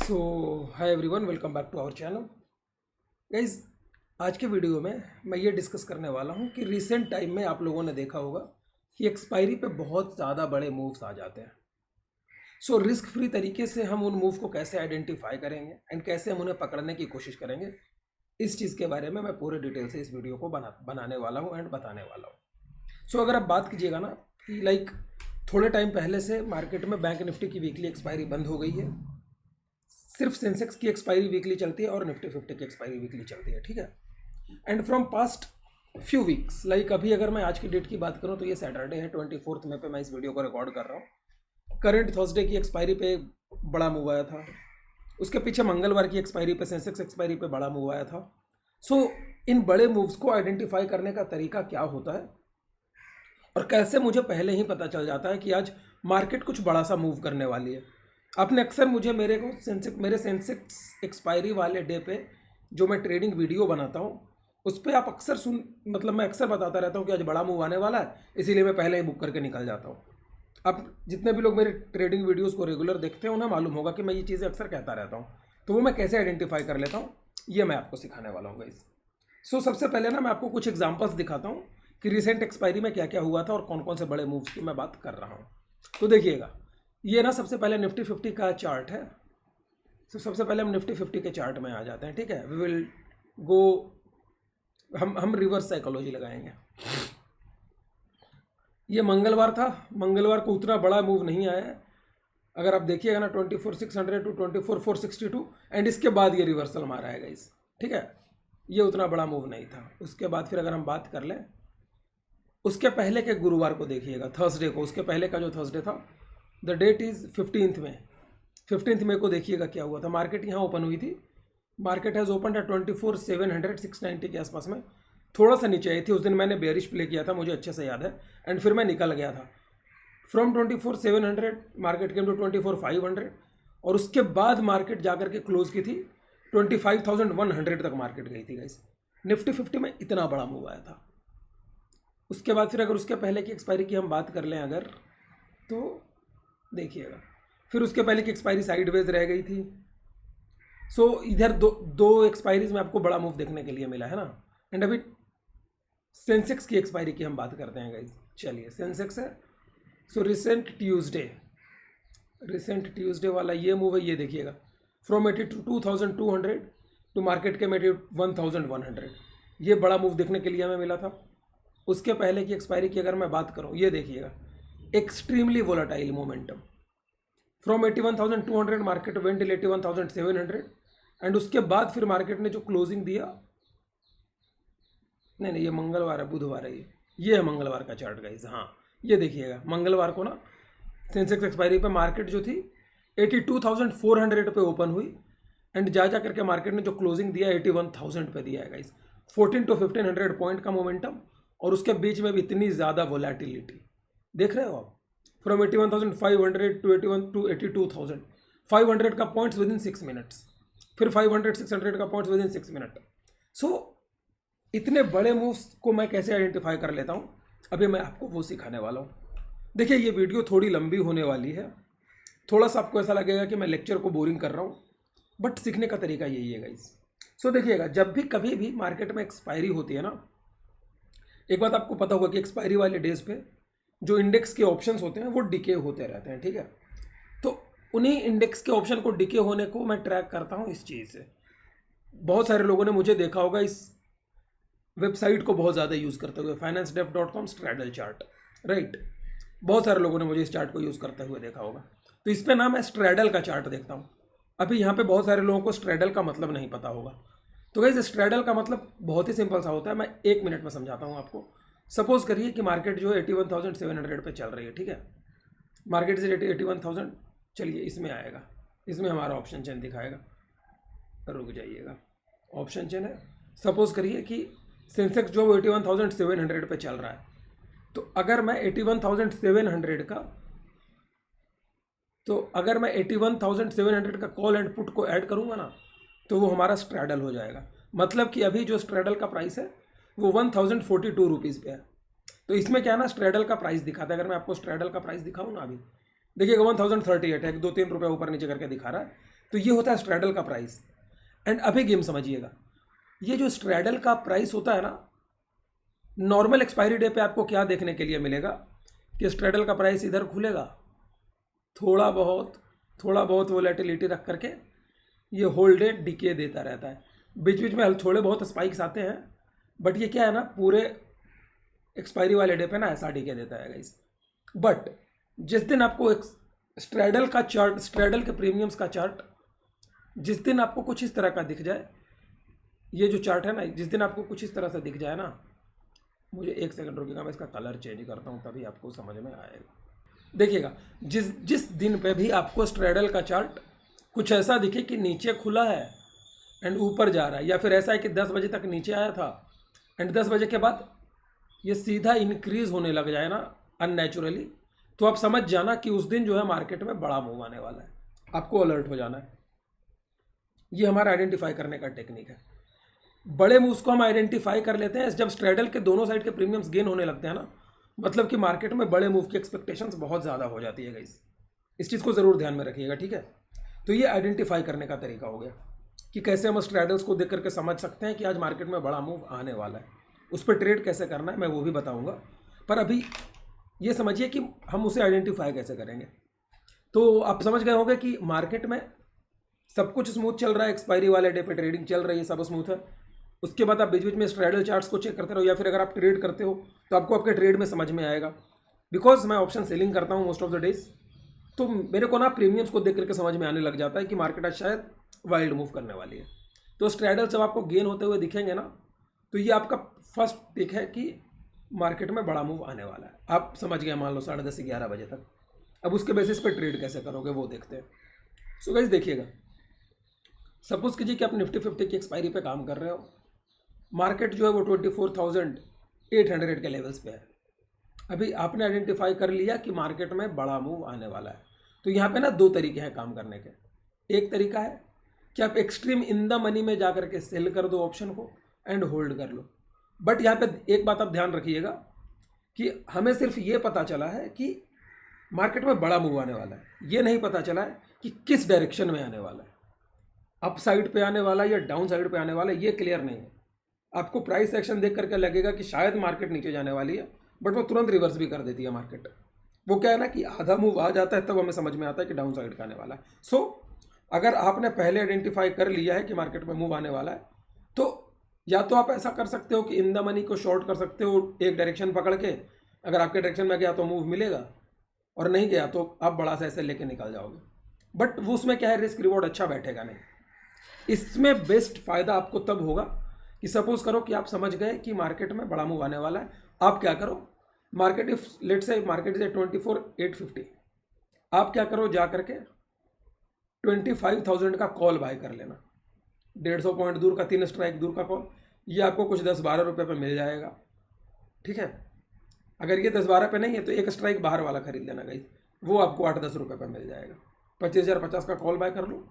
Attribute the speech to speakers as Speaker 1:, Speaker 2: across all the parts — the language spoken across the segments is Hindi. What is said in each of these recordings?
Speaker 1: So hi everyone, welcome back to our channel guys. आज के वीडियो में मैं ये डिस्कस करने वाला हूँ कि रिसेंट टाइम में आप लोगों ने देखा होगा कि एक्सपायरी पे बहुत ज़्यादा बड़े मूव्स आ जाते हैं। सो रिस्क फ्री तरीके से हम उन मूव को कैसे आइडेंटिफाई करेंगे एंड कैसे हम उन्हें पकड़ने की कोशिश करेंगे, इस चीज़ के बारे में मैं पूरे डिटेल से इस वीडियो को बनाने वाला हूँ एंड बताने वाला हूँ। सो अगर आप बात कीजिएगा ना कि थोड़े टाइम पहले से मार्केट में बैंक निफ्टी की वीकली एक्सपायरी बंद हो गई है। सिर्फ सेंसेक्स की एक्सपायरी वीकली चलती है और निफ्टी 50 की एक्सपायरी वीकली चलती है, ठीक है। And from past few weeks, अभी अगर मैं आज की डेट की बात करूं तो ये सैटरडे है, 24 मई पे मैं इस वीडियो को रिकॉर्ड कर रहा हूँ। करंट थर्सडे की एक्सपायरी पे बड़ा मूव आया था, उसके पीछे मंगलवार की एक्सपायरी पे सेंसेक्स एक्सपायरी पे बड़ा मूव आया था। सो इन बड़े मूव्स को आइडेंटिफाई करने का तरीका क्या होता है और कैसे मुझे पहले ही पता चल जाता है कि आज मार्केट कुछ बड़ा सा मूव करने वाली है। आपने अक्सर मुझे मेरे सेंसेक्स एक्सपायरी वाले डे पे जो मैं ट्रेडिंग वीडियो बनाता हूँ उस पर आप अक्सर मैं अक्सर बताता रहता हूँ कि आज बड़ा मूव आने वाला है, इसीलिए मैं पहले ही बुक करके निकल जाता हूँ। आप जितने भी लोग मेरे ट्रेडिंग वीडियोस को रेगुलर देखते हैं उन्हें मालूम होगा कि मैं ये चीज़ें अक्सर कहता रहता हूँ। तो वो मैं कैसे आइडेंटिफाई कर लेता हूँ ये मैं आपको सिखाने वाला हूँ गाइस। सो सबसे पहले ना मैं आपको कुछ एग्जांपल्स दिखाता हूँ कि रिसेंट एक्सपायरी में क्या क्या हुआ था और कौन कौन से बड़े मूव्स की मैं बात कर रहा हूँ। तो देखिएगा, ये ना सबसे पहले निफ्टी 50 का चार्ट है। तो सबसे पहले हम निफ्टी 50 के चार्ट में आ जाते हैं, ठीक है। वी विल गो, हम रिवर्स साइकोलॉजी लगाएंगे। ये मंगलवार था, मंगलवार को उतना बड़ा मूव नहीं आया है। अगर आप देखिएगा ना 24,600 टू 24,462 एंड इसके बाद ये रिवर्सल मारा है गाइस, ठीक है। ये उतना बड़ा मूव नहीं था। उसके बाद फिर अगर हम बात कर लें उसके पहले के गुरुवार को, देखिएगा थर्सडे को, उसके पहले का जो थर्सडे था, द डेट इज़ 15 में। 15 मई को देखिएगा क्या हुआ था। मार्केट यहाँ ओपन हुई थी, मार्केट हैज़ ओपन है 24,700 690 के आसपास में, थोड़ा सा नीचे आई थी। उस दिन मैंने बेयरिश प्ले किया था, मुझे अच्छे से याद है, एंड फिर मैं निकल गया था। फ्रॉम 24,700 मार्केट केम टू 24,500 और उसके बाद मार्केट जाकर के क्लोज की थी 25,100 तक मार्केट गई थी गाइस। निफ्टी 50 में इतना बड़ा मूव आया था। उसके बाद फिर अगर उसके पहले की एक्सपायरी की हम बात कर लें अगर, तो देखिएगा फिर उसके पहले की एक्सपायरी साइडवेज रह गई थी। सो इधर दो एक्सपायरीज में आपको बड़ा मूव देखने के लिए मिला है ना। एंड अभी सेंसेक्स की एक्सपायरी की हम बात करते हैं गाइज। चलिए, सेंसेक्स है। सो रिसेंट ट्यूसडे वाला ये मूव है, ये देखिएगा फ्रॉम 82,200 टू मार्केट के 81,100, ये बड़ा मूव देखने के लिए हमें मिला था। उसके पहले की एक्सपायरी की अगर मैं बात करूँ, ये देखिएगा extremely volatile momentum from 81,200 market went till 81,700 and उसके बाद फिर मार्केट ने जो क्लोजिंग दिया, नहीं ये मंगलवार है, बुधवार है, ये है मंगलवार का चार्ट गाइज। हाँ, ये देखिएगा मंगलवार को ना सेंसेक्स एक्सपायरी पे मार्केट जो थी 82,400 पे ओपन हुई एंड जा करके मार्केट ने जो क्लोजिंग दिया 81,000 पे दिया है गाइज। 14 to 1500 पॉइंट का मोमेंटम और उसके बीच में भी इतनी ज़्यादा वोलेटिलिटी देख रहे हो आप। फ्रॉम 81,500 टू 82,000, 500 का पॉइंट्स विद इन 6 मिनट्स, फिर 500 600 का पॉइंट्स विद इन 6 मिनट। सो इतने बड़े मूव्स को मैं कैसे आइडेंटिफाई कर लेता हूँ, अभी मैं आपको वो सिखाने वाला हूँ। देखिए, ये वीडियो थोड़ी लंबी होने वाली है, थोड़ा सा आपको ऐसा लगेगा कि मैं लेक्चर को बोरिंग कर रहा हूँ, बट सीखने का तरीका यही है गाइस। सो देखिएगा, जब भी कभी भी मार्केट में एक्सपायरी होती है ना, एक बात आपको पता होगा कि एक्सपायरी वाले डेज पे जो इंडेक्स के ऑप्शंस होते हैं वो डिके होते रहते हैं, ठीक है। तो उन्हीं इंडेक्स के ऑप्शन को डिके होने को मैं ट्रैक करता हूँ इस चीज़ से। बहुत सारे लोगों ने मुझे देखा होगा इस वेबसाइट को बहुत ज़्यादा यूज़ करते हुए, financedev.com स्ट्रैडल चार्ट, राइट। बहुत सारे लोगों ने मुझे इस चार्ट को यूज़ करते हुए देखा होगा। तो इस पर ना मैं स्ट्रैडल का चार्ट देखता हूँ। अभी यहाँ पे बहुत सारे लोगों को स्ट्रैडल का मतलब नहीं पता होगा। तो गाइस, स्ट्रैडल का मतलब बहुत ही सिंपल सा होता है, मैं 1 मिनट में समझाता हूँ आपको। सपोज करिए कि मार्केट जो है 81,700 पे चल रही है, ठीक है। मार्केट से 81,000, चलिए इसमें आएगा, इसमें हमारा ऑप्शन चेन दिखाएगा। रुक जाइएगा, ऑप्शन चेन है। सपोज करिए कि सेंसेक्स जो 81,700 पे चल रहा है, तो अगर मैं 81,700 का कॉल एंड पुट को ऐड करूँगा ना, तो वो हमारा स्ट्रैडल हो जाएगा। मतलब कि अभी जो स्ट्रैडल का प्राइस है वो 1,042 रुपीज़ पे है। तो इसमें क्या है ना, स्ट्रैडल का प्राइस दिखाता है। अगर मैं आपको स्ट्रैडल का प्राइस दिखाऊँ ना, अभी देखिएगा 1,038 है, 2-3 रुपये ऊपर नीचे करके दिखा रहा है। तो ये होता है स्ट्रैडल का प्राइस। एंड अभी गेम समझिएगा, ये जो स्ट्रैडल का प्राइस होता है ना, नॉर्मल एक्सपायरी डे पे आपको क्या देखने के लिए मिलेगा कि स्ट्रैडल का प्राइस इधर खुलेगा, थोड़ा बहुत वोलेटिलिटी रख करके ये होल डे डिके देता रहता है, बीच बीच में थोड़े बहुत स्पाइक्स आते हैं, बट ये क्या है ना, पूरे एक्सपायरी वाले डे पे ना ऐसा डिके देता है गाइस। बट जिस दिन आपको एक स्ट्रैडल का चार्ट, स्ट्रैडल के प्रीमियम्स का चार्ट जिस दिन आपको कुछ इस तरह का दिख जाए, ये जो चार्ट है ना, जिस दिन आपको कुछ इस तरह से दिख जाए ना, मुझे एक सेकंड रुकिएगा, मैं इसका कलर चेंज करता हूँ तभी आपको समझ में आएगा। देखिएगा, जिस जिस दिन पे भी आपको स्ट्रैडल का चार्ट कुछ ऐसा दिखे कि नीचे खुला है एंड ऊपर जा रहा है, या फिर ऐसा है कि 10 बजे तक नीचे आया था एंड 10 बजे के बाद ये सीधा इंक्रीज होने लग जाए ना अननेचुरली, तो आप समझ जाना कि उस दिन जो है मार्केट में बड़ा मूव आने वाला है, आपको अलर्ट हो जाना है। ये हमारा आइडेंटिफाई करने का टेक्निक है। बड़े मूव्स को हम आइडेंटिफाई कर लेते हैं जब स्ट्रैडल के दोनों साइड के प्रीमियम्स गेन होने लगते हैं ना, मतलब कि मार्केट में बड़े मूव की एक्सपेक्टेशंस बहुत ज़्यादा हो जाती है गाइस। इस चीज़ को ज़रूर ध्यान में रखिएगा, ठीक है। तो ये आइडेंटिफाई करने का तरीका हो गया कि कैसे हम स्ट्रैडल्स को देख करके समझ सकते हैं कि आज मार्केट में बड़ा मूव आने वाला है। उस पर ट्रेड कैसे करना है मैं वो भी बताऊँगा, पर अभी ये समझिए कि हम उसे आइडेंटिफाई कैसे करेंगे। तो आप समझ गए होंगे कि मार्केट में सब कुछ स्मूथ चल रहा है, एक्सपायरी वाले डे पे ट्रेडिंग चल रही है, सब स्मूथ है। उसके बाद आप बीच बीच में स्ट्रैडल चार्ट्स को चेक करते रहो, या फिर अगर आप ट्रेड करते हो तो आपको आपके ट्रेड में समझ में आएगा। बिकॉज मैं ऑप्शन सेलिंग करता हूँ मोस्ट ऑफ द डेज, तो मेरे को ना प्रीमियम्स को देख करके समझ में आने लग जाता है कि मार्केट आज शायद वाइल्ड मूव करने वाली है। तो स्ट्रैडल जब आपको गेन होते हुए दिखेंगे ना, तो ये आपका फर्स्ट टिक है कि मार्केट में बड़ा मूव आने वाला है। आप समझ गए, मान लो 10:30 से 11 बजे तक। अब उसके बेसिस पे ट्रेड कैसे करोगे वो देखते हैं। सो गाइस देखिएगा, सपोज कीजिए कि आप निफ्टी 50 की एक्सपायरी पे काम कर रहे हो, मार्केट जो है वो 24,800 के लेवल्स पे है। अभी आपने आइडेंटिफाई कर लिया कि मार्केट में बड़ा मूव आने वाला है। तो यहाँ पे ना दो तरीके हैं काम करने के। एक तरीका है कि आप एक्सट्रीम इन द मनी में जा करके सेल कर दो ऑप्शन को एंड होल्ड कर लो। बट यहाँ पे एक बात आप ध्यान रखिएगा कि हमें सिर्फ ये पता चला है कि मार्केट में बड़ा मूव आने वाला है, ये नहीं पता चला है कि किस डायरेक्शन में आने वाला है, अप साइड पे आने वाला है या डाउन साइड पे आने वाला है, ये क्लियर नहीं है। आपको प्राइस एक्शन देख करके लगेगा कि शायद मार्केट नीचे जाने वाली है, बट वो तुरंत रिवर्स भी कर देती है मार्केट। वो क्या है ना कि आधा मूव आ जाता है तब हमें समझ में आता है कि डाउन साइड का आने वाला है। सो अगर आपने पहले आइडेंटिफाई कर लिया है कि मार्केट में मूव आने वाला है, तो या तो आप ऐसा कर सकते हो कि इन द मनी को शॉर्ट कर सकते हो एक डायरेक्शन पकड़ के, अगर आपके डायरेक्शन में गया तो मूव मिलेगा, और नहीं गया तो आप बड़ा सा ऐसे लेके निकल जाओगे। बट वो उसमें क्या है, रिस्क रिवॉर्ड अच्छा बैठेगा नहीं। इसमें बेस्ट फायदा आपको तब होगा कि सपोज करो कि आप समझ गए कि मार्केट में बड़ा मूव आने वाला है। आप क्या करो, मार्केट इफ लेट से मार्केट इज 24,850, आप क्या करो, जा करके 25,000 का कॉल बाय कर लेना। 150 पॉइंट दूर का, 3 स्ट्राइक दूर का कॉल, ये आपको कुछ 10-12 रुपये पे मिल जाएगा, ठीक है। अगर ये 10-12 पे नहीं है तो एक स्ट्राइक बाहर वाला खरीद लेना गाइस, वो आपको 8-10 रुपये पे मिल जाएगा। 25,050 का कॉल बाय कर लो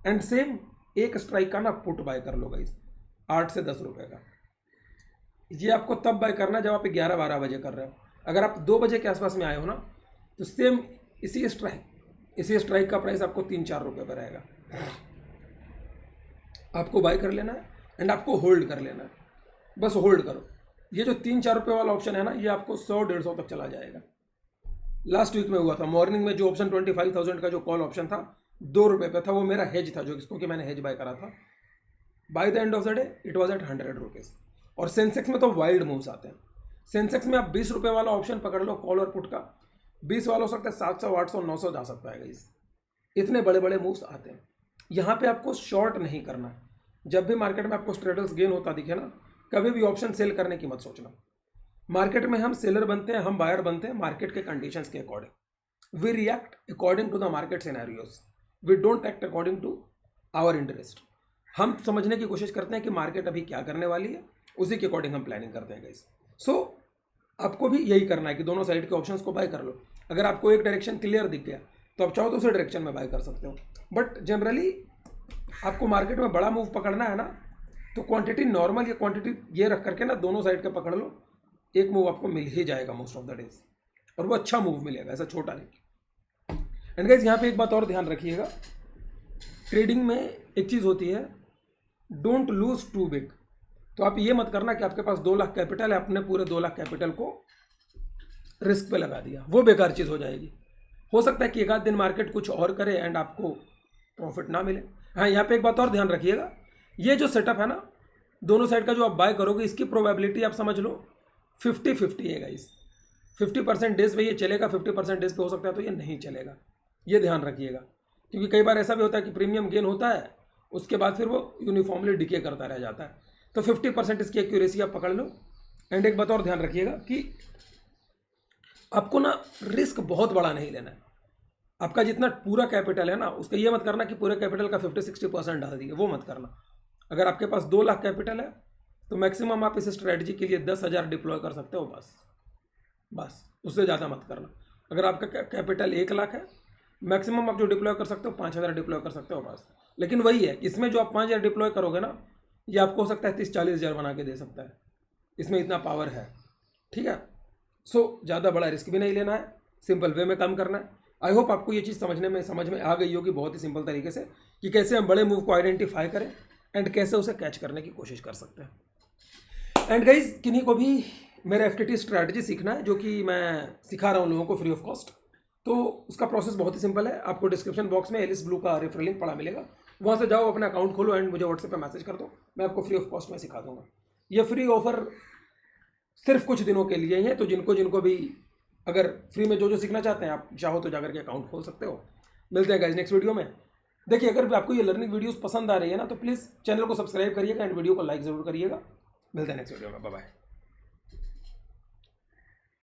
Speaker 1: एंड सेम एक स्ट्राइक का ना पुट बाय कर लो गाइस, 8 से 10 रुपये का। ये आपको तब बाय करना है जब आप 11-12 बजे कर रहे हो। अगर आप 2 बजे के आसपास में आए हो ना, तो सेम इसी स्ट्राइक का प्राइस आपको 3-4 रुपये पर रहेगा। आपको बाय कर लेना है एंड आपको होल्ड कर लेना है, बस होल्ड करो। ये जो 3-4 रुपये वाला ऑप्शन है ना, ये आपको 100-150 तक चला जाएगा। लास्ट वीक में हुआ था, मॉर्निंग में जो ऑप्शन 25,000 का जो कॉल ऑप्शन था 2 रुपये पे था, वो मेरा हेज था, जो क्योंकि मैंने हेज बाय करा था। By the end of the day it was at 100 rupees. और सेंसेक्स में तो वाइल्ड मूव्स आते हैं। सेंसेक्स में आप 20 रुपये वाला ऑप्शन पकड़ लो कॉल और पुट का, 20 वाला हो सकता है 700, 800, 900 जा सकता है गाइस। इतने बड़े बड़े मूव्स आते हैं। यहाँ पे आपको शॉर्ट नहीं करना है। जब भी मार्केट में आपको स्ट्रेडल्स गेन होता दिखे ना, कभी भी ऑप्शन सेल करने की मत सोचना। मार्केट में हम सेलर बनते हैं, हम बायर बनते हैं मार्केट के कंडीशंस के according. We react according to the market scenarios, we don't act according to our interest. हम समझने की कोशिश करते हैं कि मार्केट अभी क्या करने वाली है, उसी के अकॉर्डिंग हम प्लानिंग करते हैं गाइस। सो आपको भी यही करना है कि दोनों साइड के ऑप्शंस को बाय कर लो। अगर आपको एक डायरेक्शन क्लियर दिख गया तो आप चाहो तो उसी डायरेक्शन में बाय कर सकते हो। बट जनरली आपको मार्केट में बड़ा मूव पकड़ना है ना, तो क्वांटिटी नॉर्मल या क्वांटिटी ये रख करके ना दोनों साइड के पकड़ लो, एक मूव आपको मिल ही जाएगा मोस्ट ऑफ द डेज, और वो अच्छा मूव मिलेगा, ऐसा छोटा नहीं। एंड गाइस यहाँ पे एक बात और ध्यान रखिएगा ट्रेडिंग में एक चीज़ होती है, डोंट लूज टू बिग। तो आप ये मत करना कि आपके पास 2 लाख कैपिटल है, अपने पूरे 2 लाख कैपिटल को रिस्क पे लगा दिया, वो बेकार चीज़ हो जाएगी। हो सकता है कि एक आध दिन मार्केट कुछ और करे एंड आपको प्रॉफिट ना मिले। हाँ, यहाँ पे एक बात और ध्यान रखिएगा, ये जो सेटअप है ना, दोनों साइड का जो आप बाय करोगे, इसकी प्रोबेबिलिटी आप समझ लो 50-50 है गाइस। 50% डेज पे ये चलेगा, 50% डेज पे हो सकता है तो ये नहीं चलेगा, ये ध्यान रखिएगा। क्योंकि कई बार ऐसा भी होता है कि प्रीमियम गेन होता है, उसके बाद फिर वो यूनिफॉर्मली डिके करता रह जाता है। तो 50% इसकी एक्यूरेसी आप पकड़ लो। एंड एक बात और ध्यान रखिएगा कि आपको ना रिस्क बहुत बड़ा नहीं लेना है। आपका जितना पूरा कैपिटल है ना, उसका ये मत करना कि पूरे कैपिटल का 50-60% डाल दिए, वो मत करना। अगर आपके पास 2 लाख कैपिटल है तो मैक्सिमम आप इस स्ट्रेटजी के लिए 10,000 डिप्लॉय कर सकते हो, बस उससे ज़्यादा मत करना। अगर आपका कैपिटल 1 लाख है, मैक्सिमम आप जो डिप्लॉय कर सकते हो 5,000 डिप्लॉय कर सकते हो, बस। लेकिन वही है, इसमें जो आप 5,000 डिप्लॉय करोगे ना, ये आपको हो सकता है 30-40 हज़ार बना के दे सकता है, इसमें इतना पावर है, ठीक है। सो ज़्यादा बड़ा रिस्क भी नहीं लेना है, सिंपल वे में काम करना है। आई होप आपको ये चीज़ समझ में आ गई होगी बहुत ही सिंपल तरीके से, कि कैसे हम बड़े मूव को आइडेंटिफाई करें एंड कैसे उसे कैच करने की कोशिश कर सकते हैं। एंड गाइज, किन्हीं को भी मेरा FTT स्ट्रैटेजी सीखना है, जो कि मैं सिखा रहा हूँ लोगों को फ्री ऑफ कॉस्ट, तो उसका प्रोसेस बहुत ही सिंपल है। आपको डिस्क्रिप्शन बॉक्स में एलिस ब्लू का रेफरल लिंक पड़ा मिलेगा, वहाँ से जाओ, अपना अकाउंट खोलो एंड मुझे व्हाट्सएप पे मैसेज कर दो, मैं आपको फ्री ऑफ कॉस्ट में सिखा दूंगा। ये फ्री ऑफर सिर्फ कुछ दिनों के लिए ही है, तो जिनको भी अगर फ्री में जो सीखना चाहते हैं, आप चाहो तो जाकर के अकाउंट खोल सकते हो। मिलते हैं गाइस नेक्स्ट वीडियो में। देखिए, अगर आपको ये लर्निंग वीडियोस पसंद आ रही है ना, तो प्लीज़ चैनल को सब्सक्राइब करिएगा एंड वीडियो को लाइक ज़रूर करिएगा। मिलते हैं नेक्स्ट वीडियो में, बाय बाय।